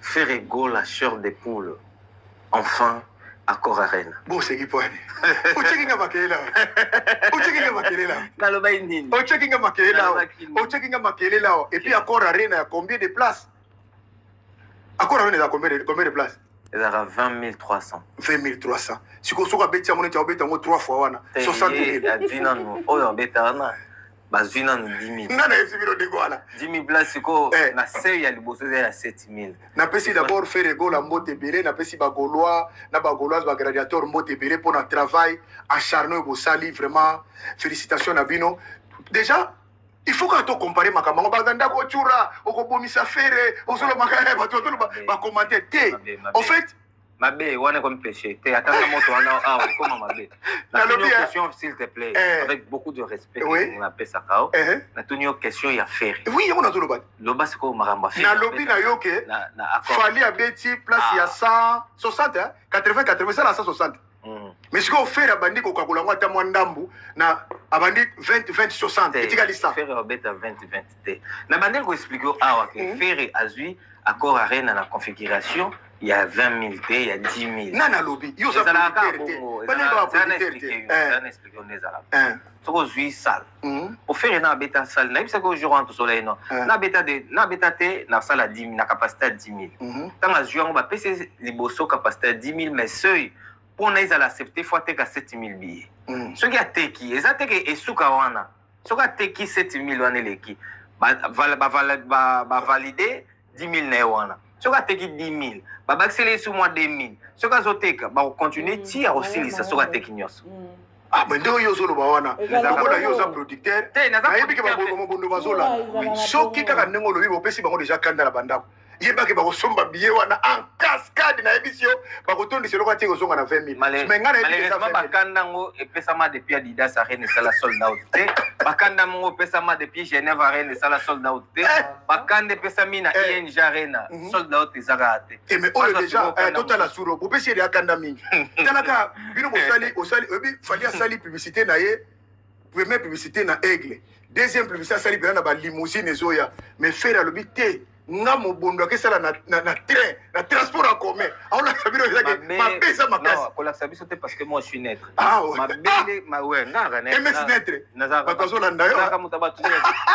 faire égaux la chair des poules. Enfin, accord arena. Bon, c'est qui pour aller. Où tu es maquillé là? Où tu es maquillé là? Naloba indine. Où tu es maquillé là? Où tu es maquillé là? Et puis accord arena, il y a combien de places? Accord arena, il y a combien de places? Il y a 20 300. 20 300. Si vous avez bêté, on est 3 fois. 60 000. Il y a 10 000. Oh, on bêté. Bazwina nous 10 000. Nana est suivi de quoi là? 10 000 places, na seuil à l'Ibosso, il y a 7 000. Na pesi d'abord faire égaux la mbote belé, na pesi ba Gaulois, na ba Gaulois, ba gladiateur mbote belé pour notre travail acharné au Sali, vraiment. Félicitations à Bino. Déjà, il faut qu'on compare ma camarade. Baganda ko chura, oko bomisa faire, osolo makaya, ba commenter. En fait, Mabé, on est comme péché. Tu attends la moto, comment Mabé? La première question, s'il te plaît, avec beaucoup de respect, on appelle ça kao. La première question, il y a faire. Oui, on a tout le bas. Le bas, c'est quoi, Maramba? Na lobby na yoke, fallait à Betty, place il y a 160, 80, 80, ça là 160. Mais ce qu'on fait à Bandi, qu'on a moi ta mwandambu, na à Bandi 20, 20, 60. Et tu as ça. Faire à Beta 20, 20. Na Bandi, qu'on explique, que faire à Zui, accord à Rennes dans la configuration. Il y a 20 000 il y a 10 000. Nana lobby, il y a ça. Pour faire une bêta salle, n'a pas que jour en tout soleil non. Na bêta te na salle à 10 000, na capacité à 10 000. Tant à jouer on va passer les bossos capacité à 10 000 mais seuil pour nous à l'accepter faut être à 7 000 billets. Ce qui a teki, et ça teki et soukawana. Ce qui a teki 7 000 wana leki. Ba valider 10 000 na wana. Ce qui a teki 10 000. Ba accélérer sur moi 2 000. Ce qui a zotek ba continuer tirer aussi les ça ce qui a teki nyos. Ah, mais donc, il y a un producteur. Il y a un so qui a déjà quand la bande. Il y a un somba billet en cascade na émission. Par contre, c'est le roi qui est aux 20 000. Malheureusement, Bakandango et Pesama depuis Adidas Arena et Sala sold out. Bakandango Pesama depuis Genève Arena et Sala sold out. Bakande Pesamina ING Arena sold out et Zarate. Mais on est déjà total à Souro. Vous pouvez essayer à Kandami. Tanaka, bino fallait sali publicité na ye. Première publicité na Aigle. Deuxième publicité sali na ba limousine zoya. Mais faire le bité. Ngamo bondo ke sala na train na transport en commun on a sabi que ma pesa ma casse non pour la sabi c'était parce que moi je suis naître ah ouais ma belle ma ouais ngara naître MS naître nazaka bazo landa yo ngara mutabatu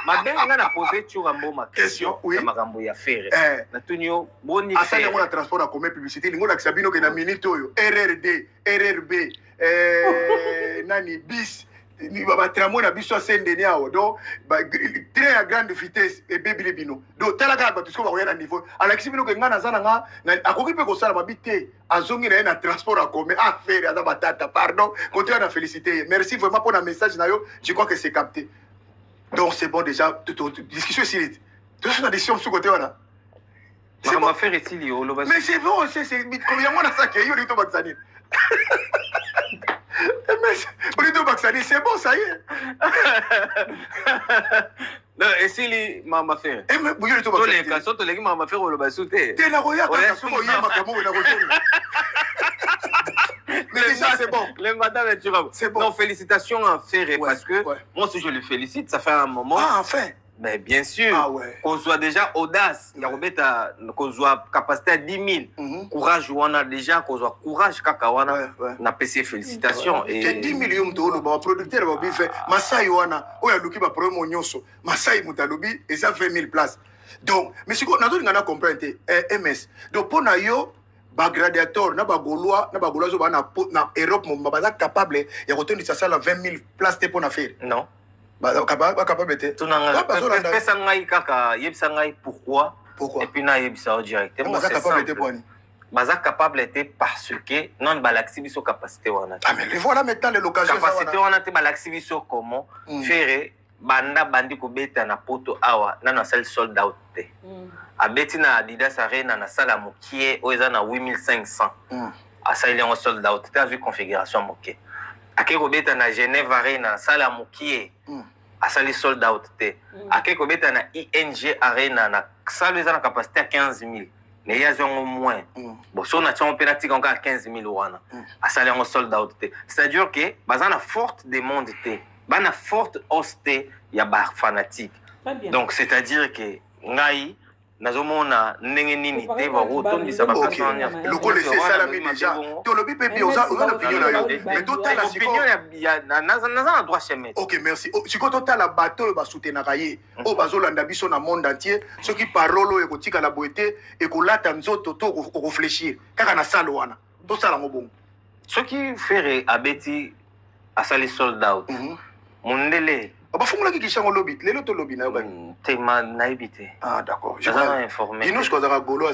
ma belle ngana poser toujours un ma question oui makambo ya faire na tunyo boni faire na transport en commun publicité lingo na sabino ke na minute oyo RRD RRB nani bis ni baba tramon na biso sendeni awo donc train à grande vitesse et bébé bino donc talaka ba tusko ba koya na niveau alakisi bino ke ngana zana nga akoki pe ko sala mabite azongi na transport en commun à faire à batata pardon continue à féliciter merci vraiment pour le message na yo je crois que c'est capté donc c'est bon déjà discussion ici tout ça décision sur côté là c'est bon faire ici mais c'est bon c'est combien moi na ça que yo lito baksani Mais c'est bon, ça y est. Non, et si les maman fait. Eh mais vous tous les cas, surtout les maman fait au bas sauter. T'es la roya quand ça y est ma cameau na mais déjà c'est bon. Les madame tu vas. C'est bon. Non, félicitations à Ferré parce que moi si je le félicite, ça fait un moment. Ah enfin. Mais bien sûr, qu'on soit déjà audace, qu'on soit capacité à 10 000, courage, on a déjà, qu'on soit courage, on a PC félicitations. Et 10 millions de producteurs, on a fait, Masai, on a loupé ma première monionso, Masai, Moutalobi, et ça fait 1000 places. Donc, mais si on a compris, MS, donc pour nous, ba gladiateur na ba Gaulois na Europe mon ba capable ya retenir ça 20 000 places pour na faire. Non. Capable de pourquoi et puis na yebisa directement c'est simple baza capable était parce que non balaxi biso capacité wana ah mais voilà maintenant l'occasion capacité wana te balaxi biso comment faire banda bandi ko beta na poto awa na salle sold out te abeti na Adidas Arena na sala mokie oza na 8500 a salle en sold out te vu configuration mokie ake kobeta na Genève Arena sala mokie asali sold out te ake kobeta na ING Arena na sala eza na capacité à 15 000 mais ya zongo moins bon so na tient penalty encore à 15 000 wana asali en sold out te c'est-à-dire que bazana forte demande te bana forte hausse te ya ba fanatique donc c'est-à-dire que ngai nazomona ndenge nini te bakotondisa bapesanya lokolo ese esalami déjà tolobi mpe bi oza na opinion na yo mais totala naza na droit chemin. Ok, merci. Sikoyo totala bato oyo basoutenaka ye oyo bazolanda biso na monde entier soki parole oyo ekotikala boye te ekolata nzoto to okofléchir kaka na sale wana tosala yango bongo soki Ferre abeti asali sold out mondele bafungolaki kishango lobi lelo tolobi na yo tema nayebi te. Ah d'accord, je vais informer dino sikozaka golo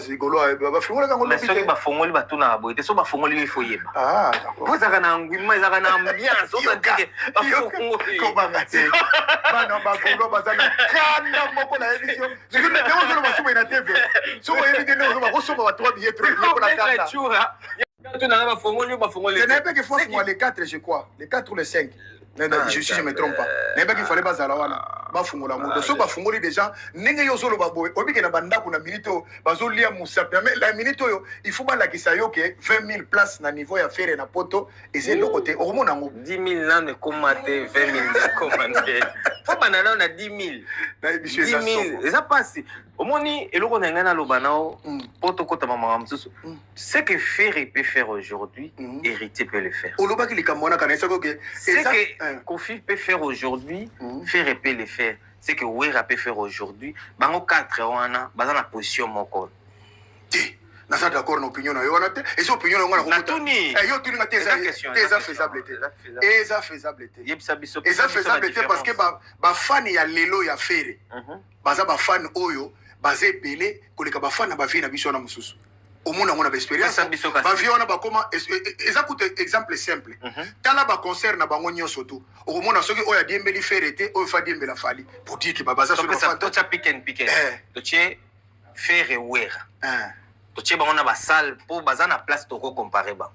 bafungolaki yango lobi te soki bafongoli batunaka boye te so bafongoli ifo yeba d'accord ozaka na ngwima ezaka na ambiance ozatike bafongoli kobanga te bana bagolo baza na kanda moko na émission soki ndenge ozoloba sobo na tv soki oyebi te ndenge ozoloba kosomba ba 3 billets trop na kanda tunanga bafongoli je n'avais pas que force moi les 4 je crois les 4 ou les 5 je me trompe pas n'avais pas qu'il fallait bazala wana bafungola moto so bafungoli déjà ndenge yo zoloba boye obike na bandako na minute bazolia musape mais la minute oyo il faut balakisa yo ke 20 000 places na niveau ya Ferre na poto et c'est le côté oromona ngo 10 000 là ne commander 20 000 ne commander faut banana na 10 000 10 000 ça passe omoni eloko na ngana loba nao poto kota mama msusu ce que Ferre peut faire aujourd'hui héritier peut le faire oloba ki likamona kana ça que c'est que Kofi peut faire aujourd'hui Ferre peut le faire c'est que Wera peut faire aujourd'hui bango 4 wana baza na position moko ti na ça d'accord na opinion na yo wana te et so opinion na ngana ko tuni yo tuni na teza faisable te eza faisable te eza faisable te parce que ba fan ya lelo ya Ferre baza ba fan oyo baza ebele koleka ba fan na ba vie na biso na mususu omona ngona ba experience ba vie wana ba koma eza coûte exemple simple tala ba concert na bango nyonso tu omona soki oya diembeli Ferre te oyo fa diembela fali pour dire que ba baza sur le fan to cha pick and to che Ferre Wera to che bango na ba salle pour baza na place to ko comparer ba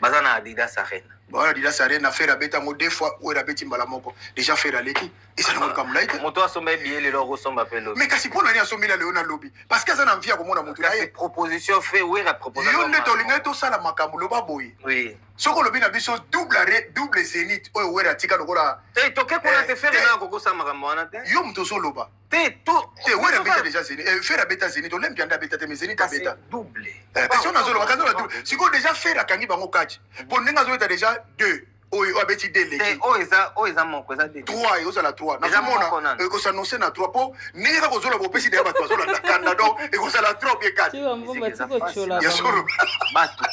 baza na Adidas Arena voilà Adidas Arena Ferre abeta mo deux fois ou abeti mbala moko déjà Ferre aleki et ça na kamula ite moto asomba bien le logo somba pelo mais kasi pona ni asombi la leona lobby parce que ça na envie ya komona moto na proposition fait Wera proposition yo neto linga to sala makambo loba boyi oui soko lobi na biso double zénith oyo Wera tika lokola te to ke kona te Ferre na ko sa makambo wana te yo mto so loba te to te Wera beta déjà zénith Ferre beta zénith olympia nda beta te mais zénith beta double question na zolo bakando la double siko déjà Ferre akangi bango kachi bon ninga zo beta déjà 2 oyo abeti deleki oyo moko eza 3 ezala 3 nazomona ekosannonce na 3 po ndenge kaka ozoloba opesi deya bato bazolanda kanda donc ekozala 3 bien 4 yasolo bato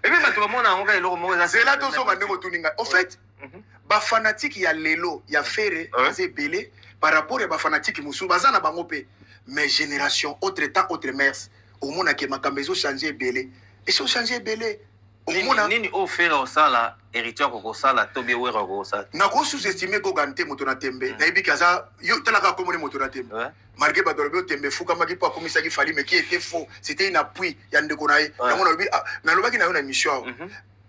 ebi bato bamona yango ka eloko moko eza zela tozonga ndenge otuninga au fait bafanatike ya lelo ya Ferre baza ebele par rapport ya bafanatike mosusu baza na bango mpe mais génération autre temps autre mers omonake makambo ezochange ebele ezochange ebele nini o Ferre osala héritier kokosala to be Wera kokosala nako sous-estimer ko gante moto na tembe na yebi kaza yo talaka komoni moto na tembe malgré badolobe tembe fuka maki po akomisa ki fali mais qui était faux c'était une appui ya ndeko na ye na lobaki na yo na mission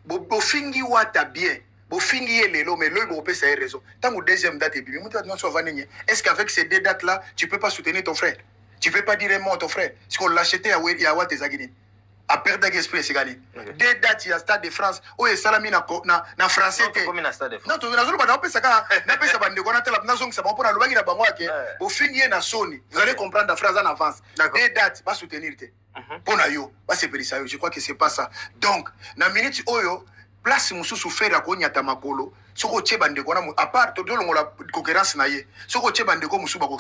bo fingi wata bien bo fingi ye lelo mais lo bo pesa raison tango deuxième date et puis moto na so vanenye est-ce qu'avec ces deux dates là tu peux pas soutenir ton frère tu peux pas dire moi ton frère si on l'achetait à Wata Zagini a perdre d'esprit c'est gagné deux dates il y a Stade de France où est salami na français te non tu na zolo ba na pesa ka na pesa bande ko na tela na zongi sa pour na lobaki na bango ake au finir na Sony vous allez comprendre la phrase en avance deux dates pas soutenir te pour na yo pas se perdre ça je crois que c'est pas ça donc na minute oyo place mususu Ferre ko nyata makolo soko che bande ko na à part to dolongo la concurrence na ye soko che bande ko musu ba ko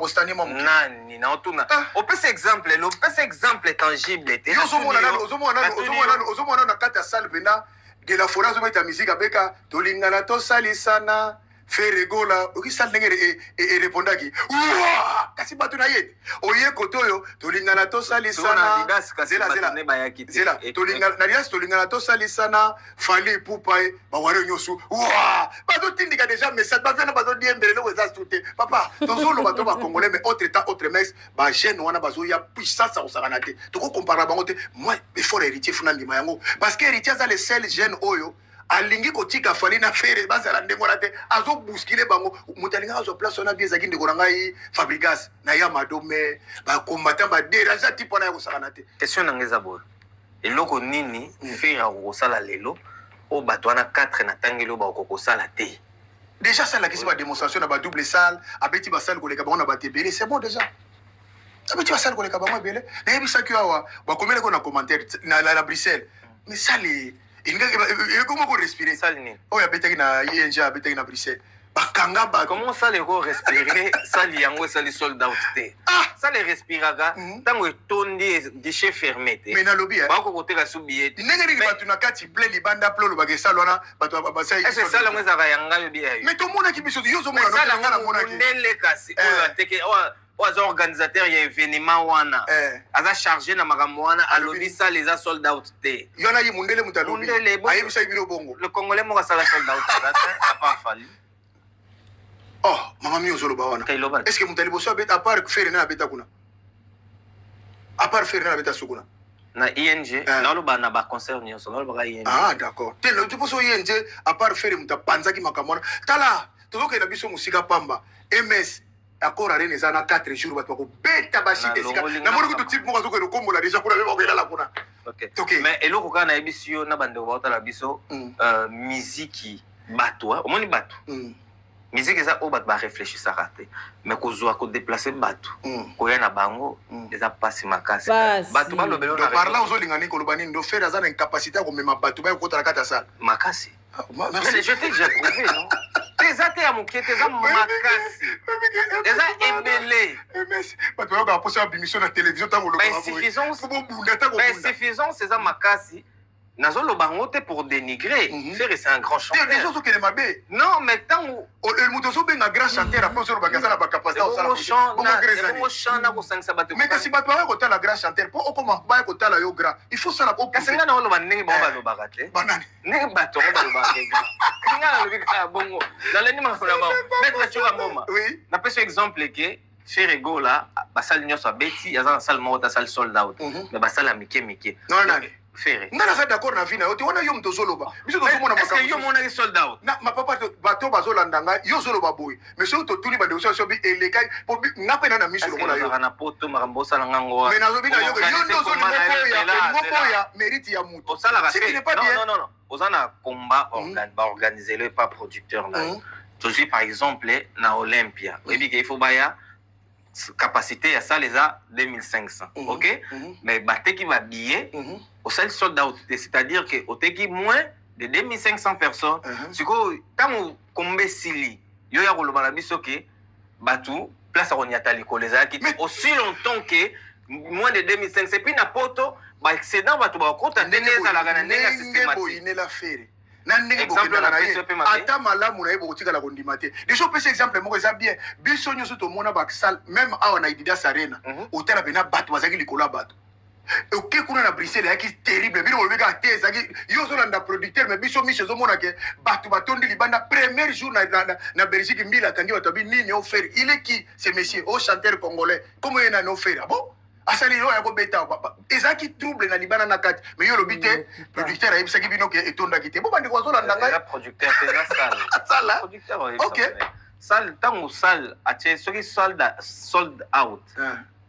stani mo nani na otuna o pese exemple tangible te yo zo mona na kata salle bena de la forage zo meta musique abeka to lingana to salisana Ferre gola oki sal ndenge répondaki kasi bato na ye oye kotoyo to lingana to salisana zela to lingana to salisana fali pupai ba ware nyosu bato tindika déjà message ba vena bato diembele lo za tout papa tozolo bato ba congolais mais autre temps autre mess ba jeune wana bazo ya puissance au sakanate to ko comparer bango te moi effort héritier funa ndima yango parce que héritier za les seuls jeunes oyo alingi kotika fali na Ferre bazala ndengo na te azo bousculer bango mutalinga azo place on a bien zaki ndeko ngai Fabregas na ya madome ba combattant ba déranger tipo na ya kosakana te question na ngeza bo eloko nini Ferre akosala lelo o bato wana 4 na tangelo ba kokosala te déjà ça la question ba démonstration na ba double salle abeti ba salle koleka bango na ba tebele c'est bon déjà ça tu vas ça koleka bango belé na yebisa ki awa ba komela ko na commentaire na Bruxelles mais ça les il comment ko respirer ça ni oh ya betaki na ING ya betaki na Bruxelles bakanga ba comment ça les respirer ça li yango ça les soldats te ça les respiraga tango tondi guichet fermé te mais na lobby ba ko koteka subiye ndenge ni batu na kati ble libanda plolo bakesa lona batu ba sai est-ce ça la mweza ka yanga yo biya mais to mona ki biso yo zo mona no ngana mona ki ndele kasi oyo ateke oza organisateur ya événement wana aza chargé na makambo wana alobi ça les sold out te yona yi mundele mutalobi ayebisa ibiro bongo le congolais mo ka sala sold out a pas fallu. Oh, maman mi ozolo bawana. Est-ce que mutali boso abeta à part faire na abeta kuna? À part faire na abeta sukuna. Na ING, na lo ba na ba concert nyonso, na lo ba ING. Ah d'accord. Telo tu poso ING à part faire muta panzaki makamona. Tala, tozoke na biso musika pamba. MS accord arena eza na 4 jours bato ko beta bashite sika. Na moni ko type mo kazoke no kombola déjà kuna ba okela la kuna. OK. Mais eloko kana ebisio na bande ko ba biso musique batwa, omoni batu. Musique eza o bat ba réfléchir ça raté mais ko zo ko déplacer batu ko ya na bango eza passe makasi batu ba lobelo na parla ozo lingani ko lobani ndo faire za na incapacité ko mema batu ba ko tala kata sala makasi mais je t'ai déjà prouvé non tes até ya mokete za makasi eza embelé mais batu ba ko posa bimission na télévision tango lo ba insuffisance eza makasi Nazolo bangote pour dénigrer. Faire c'est un grand chanteur. Des choses que les mabé. Non, mais tant où le moutoso ben un grand chanteur après sur le bagage na ba capacité au sala. Mais kasi ba toi ko la grand chanteur pour comment ba ko la yo grand. Il faut ça la ko. Kasi ngana olo banengi ba ba lo bagate. Banani. Ne ba to ba lo bagate. Ngana lo bika bongo. Dans les numéros na ba. Mettre sur un moment. Oui. Na pese exemple que Ferrego là, ba salle nyoso beti, ya za salle mo ta salle sold out. Mais ba salle mike. Non non. Ferré. Ngana za d'accord na vina yote wana yo mtozoloba. Biso tozomona makambo. Est-ce que yo mona sold out? Na ma papa bato bazolanda nga yo zoloba boy. Mais so to tuli bande so bi elekai po ngape na miso lo mona yo. Na poto makambo sala ngango. Mais nazo bina yo ndo zoli moko ya mérite ya mutu. Osala si non. Osana combat organiser le pas producteur là. Je suis par exemple na Olympia. Oui il faut baya capacité à ça les a 2500. OK? Mais baté qui va billet au seul sold out, c'est-à-dire que au teki moins de 2500 personnes, c'est que tant qu'on sili, yo ya koloba na biso ke batu place on yatali ko les aki aussi longtemps que moins de 2500 et puis na poto ba excédent batu ba kota teneza la gana nenga systématique. Ne la faire. Na ndenge bokela na ye ata malamu na ye bokotikala kondima te déjà pesa exemple moko eza bien biso nyonso tomona basal même awa na Adidas Arena otala pena bato bazaki likolo ya bato oke kuna na Bruxelles yaki terrible bino bolobeka te ezaki yo ozolanda producteur mais biso miso ezomona ke bato batondi libanda premier jour na Belgique mbila atangi bato abi nini ofere il est qui ce monsieur au chanteur congolais comment ye nani ofere ah bon asali yo ya ko beta ezaki trouble na libana na kati mais yo lobite producteur ayebisaki bino ke etondaki te bo bandi ko zolanda ngai producteur te na salle producteur OK salle tango salle atie soki sold out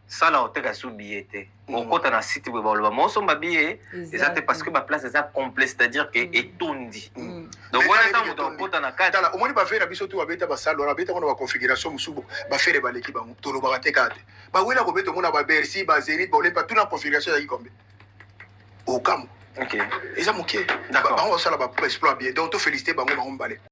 salle oteka sous billet te okota na site bo baloba moso mbabiye ezate parce que ba place eza complet c'est-à-dire que etondi donc voilà tango okota na kati tala omoni ba faire biso tu abeta ba salle ona beta kona ba configuration musubo ba faire ba leki bango tolo ba tekate ba wela ko beta mona ba Bercy ba Zénith ba Olympique tout na configuration ya ikombe okam OK eza moké d'accord ba on va sala ba exploit bien donc to féliciter bango bango mbale